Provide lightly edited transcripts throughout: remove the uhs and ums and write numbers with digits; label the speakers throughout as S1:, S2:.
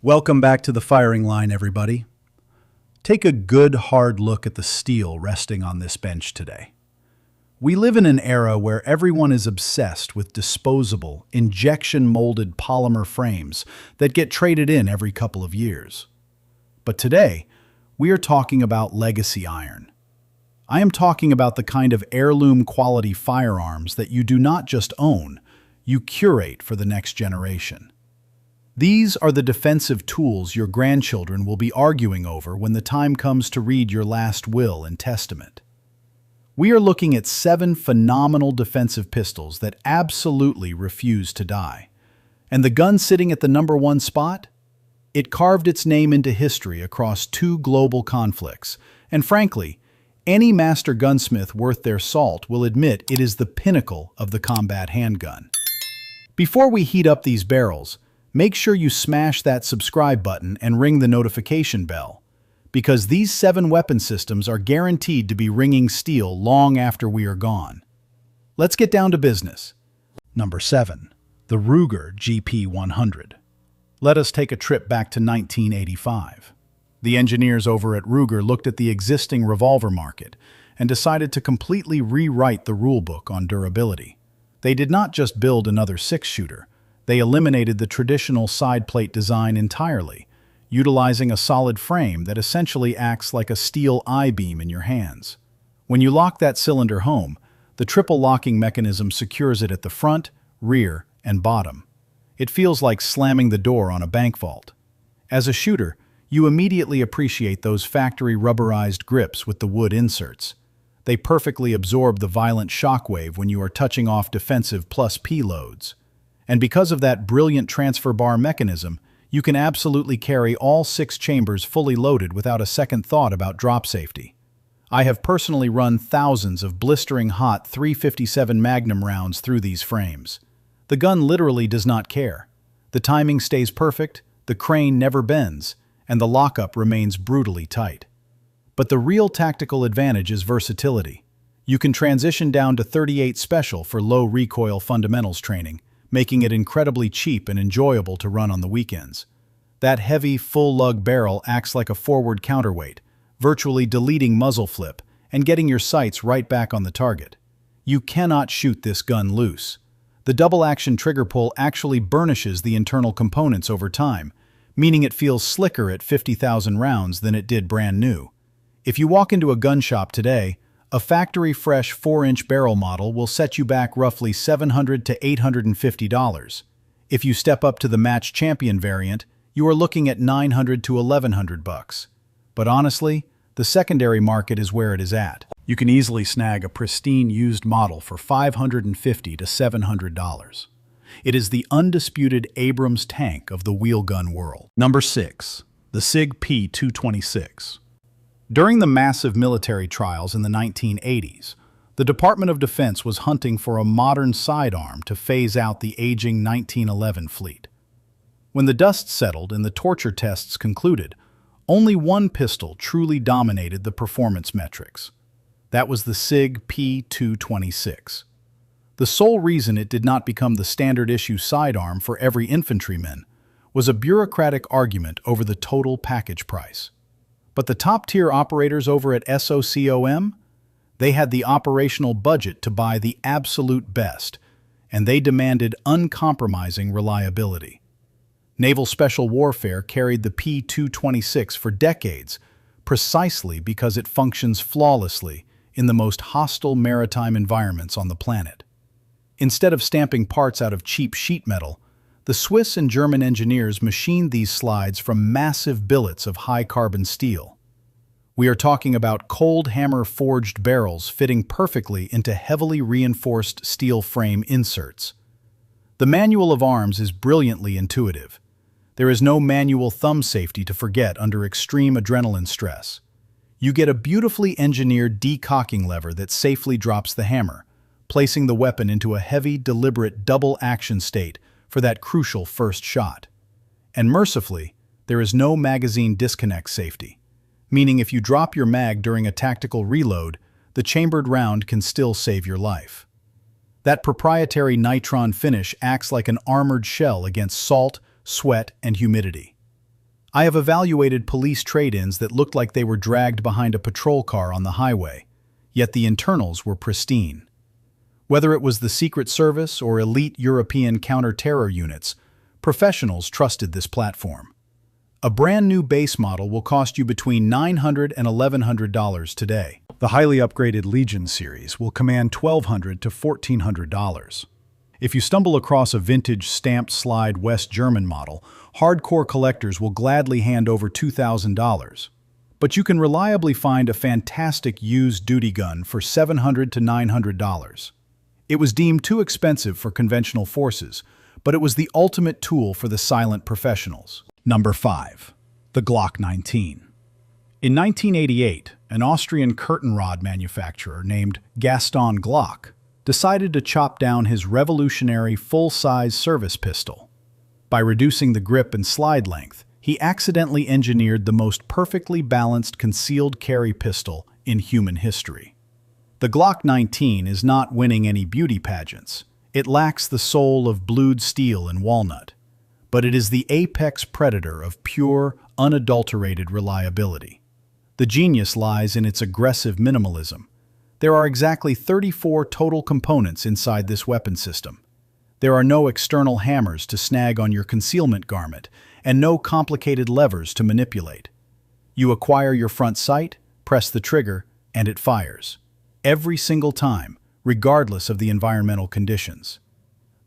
S1: Welcome back to the firing line, everybody. Take a good hard look at the steel resting on this bench today. We live in an era where everyone is obsessed with disposable, injection-molded polymer frames that get traded in every couple of years. But today, we are talking about legacy iron. I am talking about the kind of heirloom-quality firearms that you do not just own, you curate for the next generation. These are the defensive tools your grandchildren will be arguing over when the time comes to read your last will and testament. We are looking at 7 phenomenal defensive pistols that absolutely refuse to die. And the gun sitting at the #1 spot? It carved its name into history across 2 global conflicts, and frankly, any master gunsmith worth their salt will admit it is the pinnacle of the combat handgun. Before we heat up these barrels, make sure you smash that subscribe button and ring the notification bell, because these 7 weapon systems are guaranteed to be ringing steel long after we are gone. Let's get down to business. Number 7. The Ruger GP100. Let us take a trip back to 1985. The engineers over at Ruger looked at the existing revolver market and decided to completely rewrite the rulebook on durability. They did not just build another 6-shooter. They eliminated the traditional side plate design entirely, utilizing a solid frame that essentially acts like a steel I-beam in your hands. When you lock that cylinder home, the triple locking mechanism secures it at the front, rear, and bottom. It feels like slamming the door on a bank vault. As a shooter, you immediately appreciate those factory rubberized grips with the wood inserts. They perfectly absorb the violent shockwave when you are touching off defensive plus P loads. And because of that brilliant transfer bar mechanism, you can absolutely carry all 6 chambers fully loaded without a second thought about drop safety. I have personally run thousands of blistering hot .357 Magnum rounds through these frames. The gun literally does not care. The timing stays perfect, the crane never bends, and the lockup remains brutally tight. But the real tactical advantage is versatility. You can transition down to .38 Special for low recoil fundamentals training, making it incredibly cheap and enjoyable to run on the weekends. That heavy, full-lug barrel acts like a forward counterweight, virtually deleting muzzle flip and getting your sights right back on the target. You cannot shoot this gun loose. The double-action trigger pull actually burnishes the internal components over time, meaning it feels slicker at 50,000 rounds than it did brand new. If you walk into a gun shop today, a factory-fresh 4-inch barrel model will set you back roughly $700 to $850. If you step up to the Match Champion variant, you are looking at $900 to $1,100. But honestly, the secondary market is where it is at. You can easily snag a pristine used model for $550 to $700. It is the undisputed Abrams tank of the wheel gun world. Number 6. The SIG P226. During the massive military trials in the 1980s, the Department of Defense was hunting for a modern sidearm to phase out the aging 1911 fleet. When the dust settled and the torture tests concluded, only one pistol truly dominated the performance metrics. That was the SIG P226. The sole reason it did not become the standard issue sidearm for every infantryman was a bureaucratic argument over the total package price. But the top-tier operators over at SOCOM, they had the operational budget to buy the absolute best, and they demanded uncompromising reliability. Naval Special Warfare carried the P226 for decades, precisely because it functions flawlessly in the most hostile maritime environments on the planet. Instead of stamping parts out of cheap sheet metal, the Swiss and German engineers machined these slides from massive billets of high-carbon steel. We are talking about cold hammer-forged barrels fitting perfectly into heavily reinforced steel frame inserts. The manual of arms is brilliantly intuitive. There is no manual thumb safety to forget under extreme adrenaline stress. You get a beautifully engineered decocking lever that safely drops the hammer, placing the weapon into a heavy, deliberate double-action state for that crucial first shot. And mercifully, there is no magazine disconnect safety, meaning if you drop your mag during a tactical reload, the chambered round can still save your life. That proprietary nitron finish acts like an armored shell against salt, sweat, and humidity. I have evaluated police trade-ins that looked like they were dragged behind a patrol car on the highway, yet the internals were pristine. Whether it was the Secret Service or elite European counter-terror units, professionals trusted this platform. A brand new base model will cost you between $900 and $1,100 today. The highly upgraded Legion series will command $1,200 to $1,400. If you stumble across a vintage stamped slide West German model, hardcore collectors will gladly hand over $2,000. But you can reliably find a fantastic used duty gun for $700 to $900. It was deemed too expensive for conventional forces, but it was the ultimate tool for the silent professionals. Number 5. The Glock 19. In 1988, an Austrian curtain rod manufacturer named Gaston Glock decided to chop down his revolutionary full-size service pistol. By reducing the grip and slide length, he accidentally engineered the most perfectly balanced concealed carry pistol in human history. The Glock 19 is not winning any beauty pageants. It lacks the soul of blued steel and walnut, but it is the apex predator of pure, unadulterated reliability. The genius lies in its aggressive minimalism. There are exactly 34 total components inside this weapon system. There are no external hammers to snag on your concealment garment, and no complicated levers to manipulate. You acquire your front sight, press the trigger, and it fires. Every single time, regardless of the environmental conditions.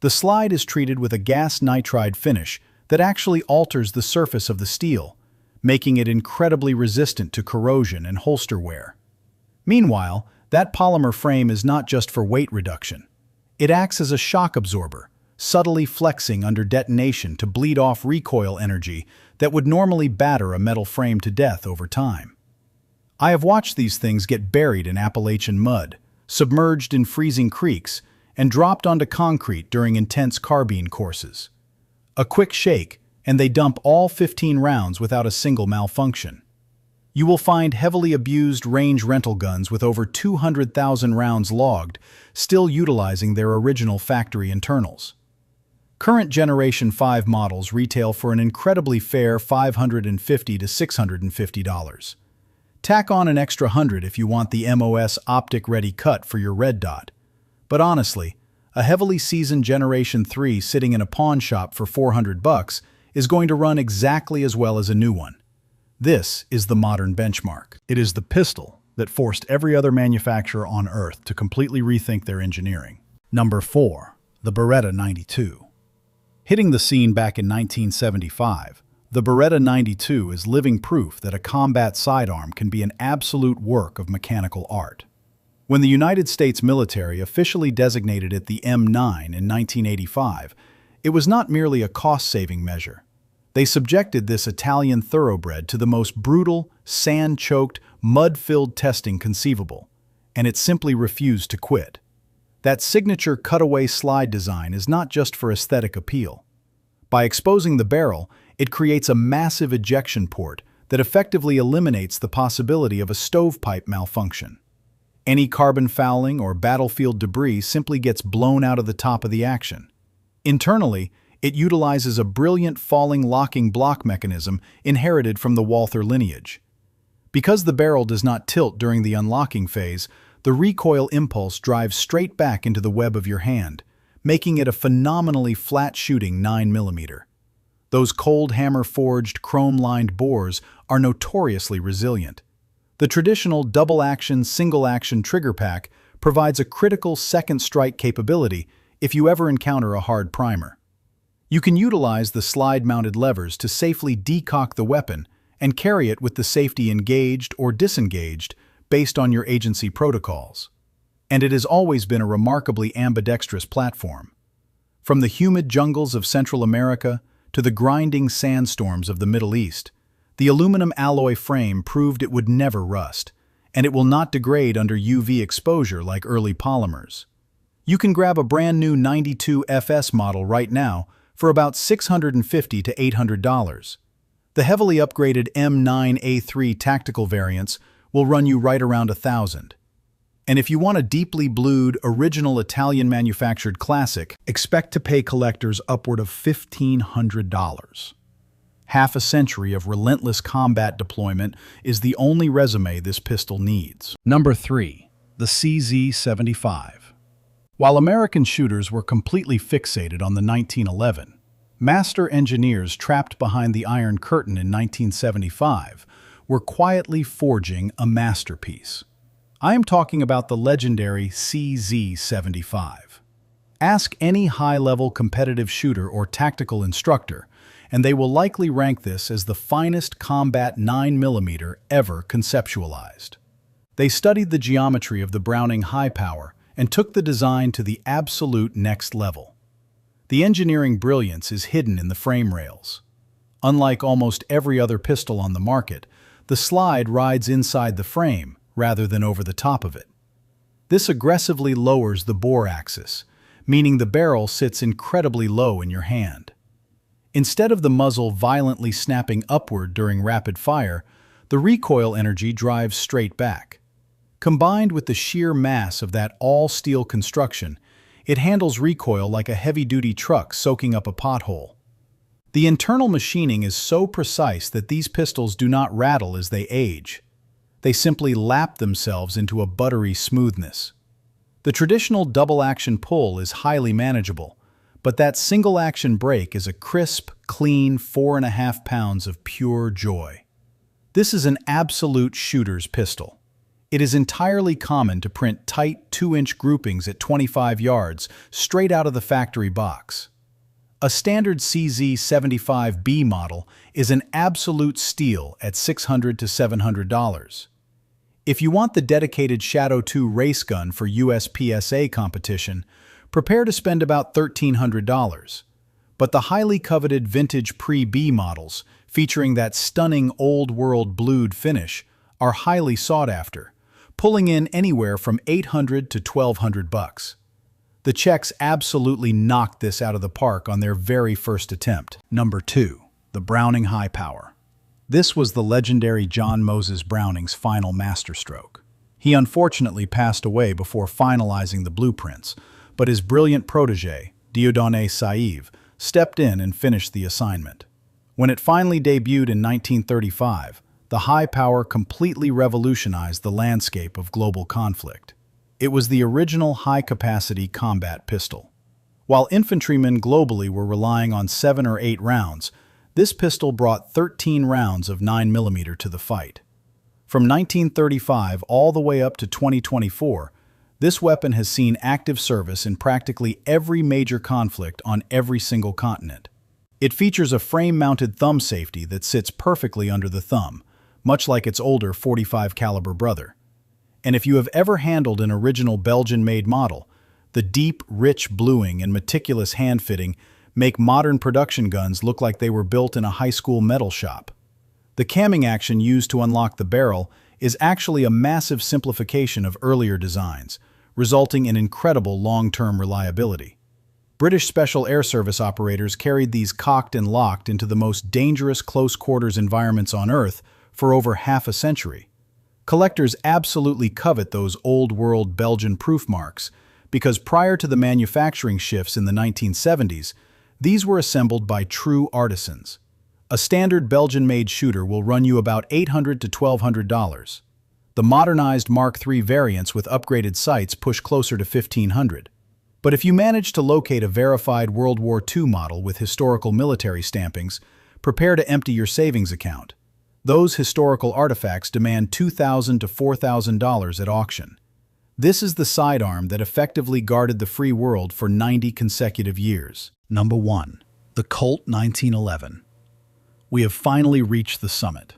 S1: The slide is treated with a gas nitride finish that actually alters the surface of the steel, making it incredibly resistant to corrosion and holster wear. Meanwhile, that polymer frame is not just for weight reduction. It acts as a shock absorber, subtly flexing under detonation to bleed off recoil energy that would normally batter a metal frame to death over time. I have watched these things get buried in Appalachian mud, submerged in freezing creeks, and dropped onto concrete during intense carbine courses. A quick shake, and they dump all 15 rounds without a single malfunction. You will find heavily abused range rental guns with over 200,000 rounds logged, still utilizing their original factory internals. Current Generation 5 models retail for an incredibly fair $550 to $650. Tack on an extra $100 if you want the MOS optic-ready cut for your red dot. But honestly, a heavily seasoned Generation 3 sitting in a pawn shop for $400 is going to run exactly as well as a new one. This is the modern benchmark. It is the pistol that forced every other manufacturer on Earth to completely rethink their engineering. Number 4. The Beretta 92. Hitting the scene back in 1975, the Beretta 92 is living proof that a combat sidearm can be an absolute work of mechanical art. When the United States military officially designated it the M9 in 1985, it was not merely a cost-saving measure. They subjected this Italian thoroughbred to the most brutal, sand-choked, mud-filled testing conceivable, and it simply refused to quit. That signature cutaway slide design is not just for aesthetic appeal. By exposing the barrel, it creates a massive ejection port that effectively eliminates the possibility of a stovepipe malfunction. Any carbon fouling or battlefield debris simply gets blown out of the top of the action. Internally, it utilizes a brilliant falling locking block mechanism inherited from the Walther lineage. Because the barrel does not tilt during the unlocking phase, the recoil impulse drives straight back into the web of your hand, making it a phenomenally flat-shooting 9mm. Those cold hammer-forged, chrome-lined bores are notoriously resilient. The traditional double-action, single-action trigger pack provides a critical second strike capability if you ever encounter a hard primer. You can utilize the slide-mounted levers to safely decock the weapon and carry it with the safety engaged or disengaged based on your agency protocols. And it has always been a remarkably ambidextrous platform. From the humid jungles of Central America to the grinding sandstorms of the Middle East, the aluminum alloy frame proved it would never rust, and it will not degrade under UV exposure like early polymers. You can grab a brand new 92 FS model right now for about $650 to $800. The heavily upgraded M9A3 tactical variants will run you right around $1,000. And if you want a deeply blued, original Italian-manufactured classic, expect to pay collectors upward of $1,500. Half a century of relentless combat deployment is the only resume this pistol needs. Number 3. The CZ-75. While American shooters were completely fixated on the 1911, master engineers trapped behind the Iron Curtain in 1975 were quietly forging a masterpiece. I am talking about the legendary CZ-75. Ask any high-level competitive shooter or tactical instructor, and they will likely rank this as the finest combat 9mm ever conceptualized. They studied the geometry of the Browning high power and took the design to the absolute next level. The engineering brilliance is hidden in the frame rails. Unlike almost every other pistol on the market, the slide rides inside the frame rather than over the top of it. This aggressively lowers the bore axis, meaning the barrel sits incredibly low in your hand. Instead of the muzzle violently snapping upward during rapid fire, the recoil energy drives straight back. Combined with the sheer mass of that all-steel construction, it handles recoil like a heavy-duty truck soaking up a pothole. The internal machining is so precise that these pistols do not rattle as they age. They simply lap themselves into a buttery smoothness. The traditional double-action pull is highly manageable, but that single-action break is a crisp, clean 4.5 pounds of pure joy. This is an absolute shooter's pistol. It is entirely common to print tight 2-inch groupings at 25 yards straight out of the factory box. A standard CZ-75B model is an absolute steal at $600 to $700. If you want the dedicated Shadow 2 race gun for USPSA competition, prepare to spend about $1,300. But the highly coveted vintage pre-B models, featuring that stunning old-world blued finish, are highly sought after, pulling in anywhere from $800 to $1,200. The Czechs absolutely knocked this out of the park on their very first attempt. Number 2. The Browning High Power. This was the legendary John Moses Browning's final masterstroke. He unfortunately passed away before finalizing the blueprints, but his brilliant protege, Dieudonné Saïve, stepped in and finished the assignment. When it finally debuted in 1935, the high power completely revolutionized the landscape of global conflict. It was the original high-capacity combat pistol. While infantrymen globally were relying on 7 or 8 rounds, this pistol brought 13 rounds of 9mm to the fight. From 1935 all the way up to 2024, this weapon has seen active service in practically every major conflict on every single continent. It features a frame-mounted thumb safety that sits perfectly under the thumb, much like its older .45 caliber brother. And if you have ever handled an original Belgian-made model, the deep, rich bluing and meticulous hand-fitting make modern production guns look like they were built in a high school metal shop. The camming action used to unlock the barrel is actually a massive simplification of earlier designs, resulting in incredible long-term reliability. British Special Air Service operators carried these cocked and locked into the most dangerous close-quarters environments on Earth for over half a century. Collectors absolutely covet those old-world Belgian proof marks because prior to the manufacturing shifts in the 1970s, these were assembled by true artisans. A standard Belgian-made shooter will run you about $800 to $1,200. The modernized Mark III variants with upgraded sights push closer to $1,500. But if you manage to locate a verified World War II model with historical military stampings, prepare to empty your savings account. Those historical artifacts demand $2,000 to $4,000 at auction. This is the sidearm that effectively guarded the free world for 90 consecutive years. Number 1. The Colt 1911. We have finally reached the summit.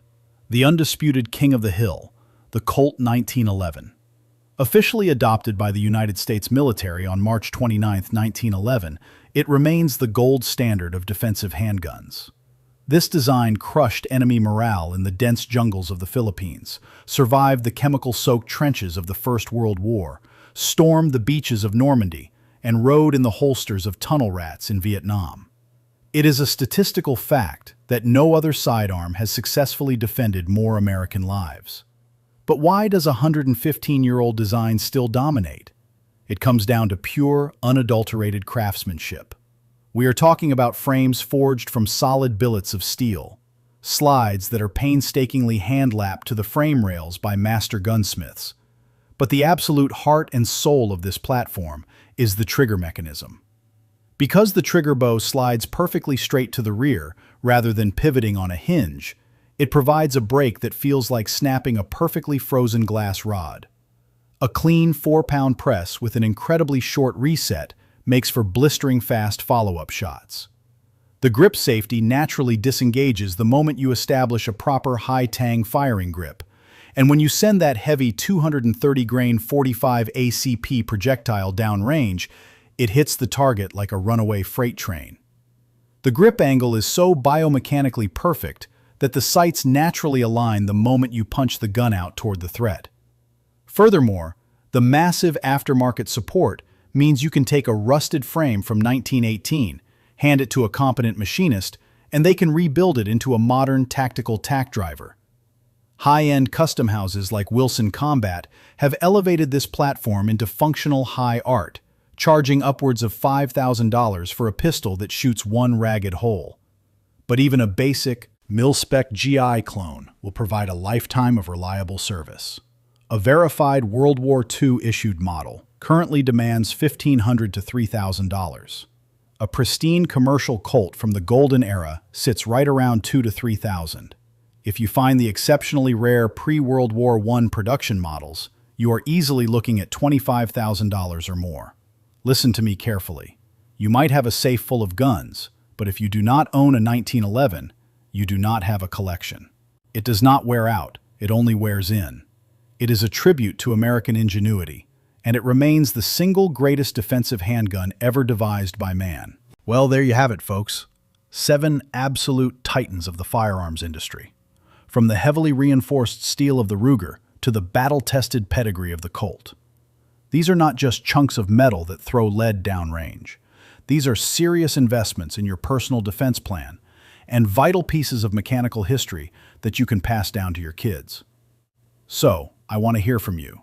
S1: The undisputed king of the hill, the Colt 1911. Officially adopted by the United States military on March 29, 1911, it remains the gold standard of defensive handguns. This design crushed enemy morale in the dense jungles of the Philippines, survived the chemical-soaked trenches of the First World War, stormed the beaches of Normandy, and rode in the holsters of tunnel rats in Vietnam. It is a statistical fact that no other sidearm has successfully defended more American lives. But why does a 115-year-old design still dominate? It comes down to pure, unadulterated craftsmanship. We are talking about frames forged from solid billets of steel, slides that are painstakingly hand-lapped to the frame rails by master gunsmiths. But the absolute heart and soul of this platform is the trigger mechanism. Because the trigger bow slides perfectly straight to the rear rather than pivoting on a hinge, it provides a break that feels like snapping a perfectly frozen glass rod. A clean 4-pound press with an incredibly short reset makes for blistering fast follow-up shots. The grip safety naturally disengages the moment you establish a proper high-tang firing grip, and when you send that heavy 230-grain 45 ACP projectile downrange, it hits the target like a runaway freight train. The grip angle is so biomechanically perfect that the sights naturally align the moment you punch the gun out toward the threat. Furthermore, the massive aftermarket support means you can take a rusted frame from 1918, hand it to a competent machinist, and they can rebuild it into a modern tactical tack driver. High-end custom houses like Wilson Combat have elevated this platform into functional high art, charging upwards of $5,000 for a pistol that shoots one ragged hole. But even a basic, mil-spec GI clone will provide a lifetime of reliable service. A verified World War II issued model currently demands $1,500 to $3,000. A pristine commercial Colt from the golden era sits right around $2,000 to $3,000. If you find the exceptionally rare pre-World War I production models, you are easily looking at $25,000 or more. Listen to me carefully. You might have a safe full of guns, but if you do not own a 1911, you do not have a collection. It does not wear out, it only wears in. It is a tribute to American ingenuity, and it remains the single greatest defensive handgun ever devised by man. Well, there you have it, folks. 7 absolute titans of the firearms industry. From the heavily reinforced steel of the Ruger to the battle-tested pedigree of the Colt. These are not just chunks of metal that throw lead downrange. These are serious investments in your personal defense plan and vital pieces of mechanical history that you can pass down to your kids. So, I want to hear from you.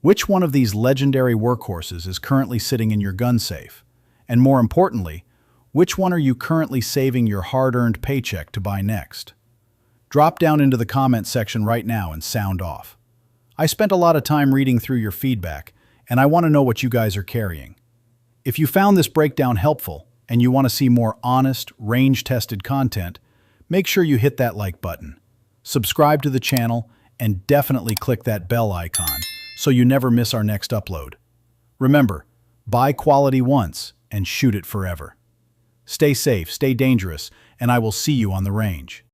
S1: Which one of these legendary workhorses is currently sitting in your gun safe? And more importantly, which one are you currently saving your hard-earned paycheck to buy next? Drop down into the comment section right now and sound off. I spent a lot of time reading through your feedback, and I want to know what you guys are carrying. If you found this breakdown helpful and you want to see more honest, range-tested content, make sure you hit that like button, subscribe to the channel, and definitely click that bell icon so you never miss our next upload. Remember, buy quality once and shoot it forever. Stay safe, stay dangerous, and I will see you on the range.